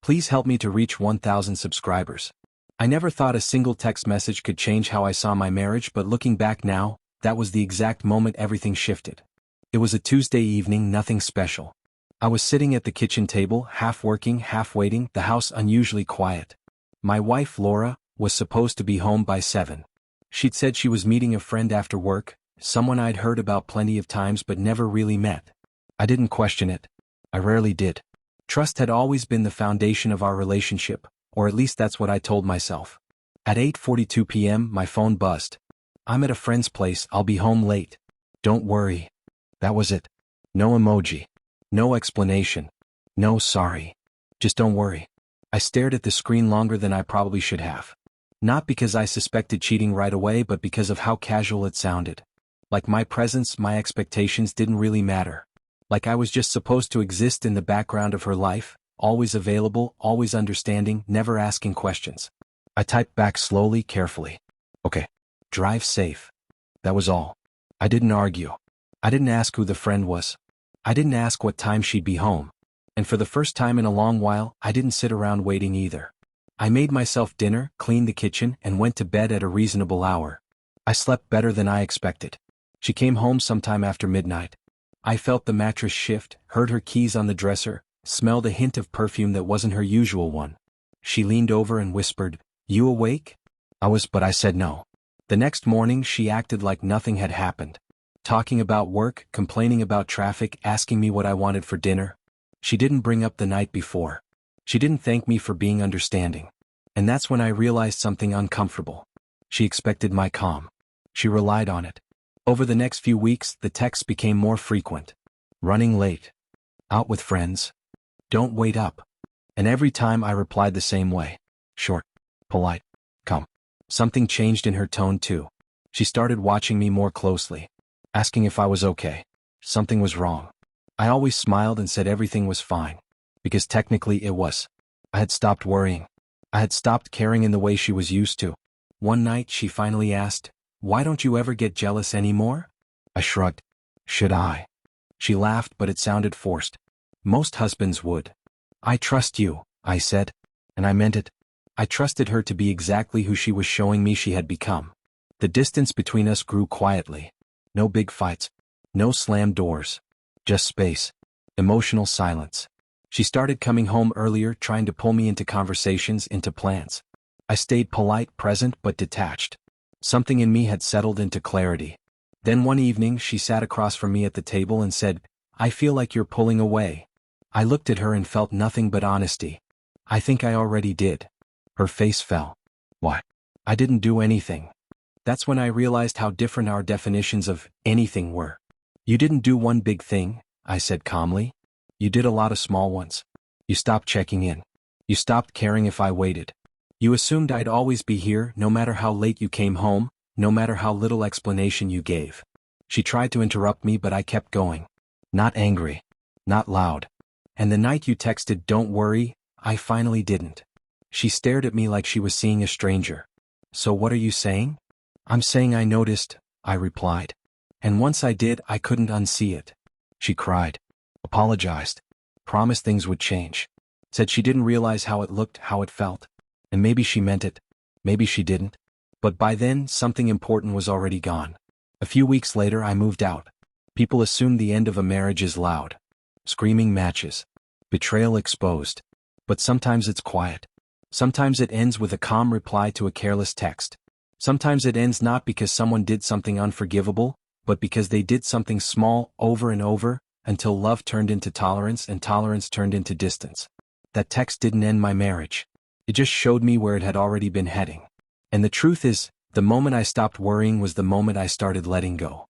Please help me to reach 1,000 subscribers. I never thought a single text message could change how I saw my marriage, but looking back now, that was the exact moment everything shifted. It was a Tuesday evening, nothing special. I was sitting at the kitchen table, half working, half waiting, the house unusually quiet. My wife, Laura, was supposed to be home by 7. She'd said she was meeting a friend after work, someone I'd heard about plenty of times but never really met. I didn't question it. I rarely did. Trust had always been the foundation of our relationship, or at least that's what I told myself. At 8:42 p.m., my phone buzzed. I'm at a friend's place, I'll be home late. Don't worry. That was it. No emoji. No explanation. No sorry. Just don't worry. I stared at the screen longer than I probably should have. Not because I suspected cheating right away, but because of how casual it sounded. Like my presence, my expectations didn't really matter. Like I was just supposed to exist in the background of her life, always available, always understanding, never asking questions. I typed back slowly, carefully. Okay. Drive safe. That was all. I didn't argue. I didn't ask who the friend was. I didn't ask what time she'd be home. And for the first time in a long while, I didn't sit around waiting either. I made myself dinner, cleaned the kitchen, and went to bed at a reasonable hour. I slept better than I expected. She came home sometime after midnight. I felt the mattress shift, heard her keys on the dresser, smelled a hint of perfume that wasn't her usual one. She leaned over and whispered, "You awake?" But I said no. The next morning she acted like nothing had happened. Talking about work, complaining about traffic, asking me what I wanted for dinner. She didn't bring up the night before. She didn't thank me for being understanding. And that's when I realized something uncomfortable. She expected my calm. She relied on it. Over the next few weeks, the texts became more frequent. Running late. Out with friends. Don't wait up. And every time I replied the same way. Short. Polite. Calm. Something changed in her tone too. She started watching me more closely. Asking if I was okay. Something was wrong. I always smiled and said everything was fine. Because technically it was. I had stopped worrying. I had stopped caring in the way she was used to. One night she finally asked, "Why don't you ever get jealous anymore?" I shrugged. Should I? She laughed, but it sounded forced. Most husbands would. "I trust you," I said. And I meant it. I trusted her to be exactly who she was showing me she had become. The distance between us grew quietly. No big fights. No slammed doors. Just space. Emotional silence. She started coming home earlier, trying to pull me into conversations, into plans. I stayed polite, present, but detached. Something in me had settled into clarity. Then one evening she sat across from me at the table and said, "I feel like you're pulling away." I looked at her and felt nothing but honesty. "I think I already did." Her face fell. "Why?" "I didn't do anything." That's when I realized how different our definitions of anything were. "You didn't do one big thing," I said calmly. "You did a lot of small ones. You stopped checking in. You stopped caring if I waited. You assumed I'd always be here, no matter how late you came home, no matter how little explanation you gave." She tried to interrupt me, but I kept going. Not angry. Not loud. "And the night you texted, 'Don't worry,' I finally didn't." She stared at me like she was seeing a stranger. "So what are you saying?" "I'm saying I noticed," I replied. "And once I did, I couldn't unsee it." She cried. Apologized. Promised things would change. Said she didn't realize how it looked, how it felt. And maybe she meant it. Maybe she didn't. But by then, something important was already gone. A few weeks later, I moved out. People assume the end of a marriage is loud. Screaming matches. Betrayal exposed. But sometimes it's quiet. Sometimes it ends with a calm reply to a careless text. Sometimes it ends not because someone did something unforgivable, but because they did something small over and over, until love turned into tolerance and tolerance turned into distance. That text didn't end my marriage. It just showed me where it had already been heading. And the truth is, the moment I stopped worrying was the moment I started letting go.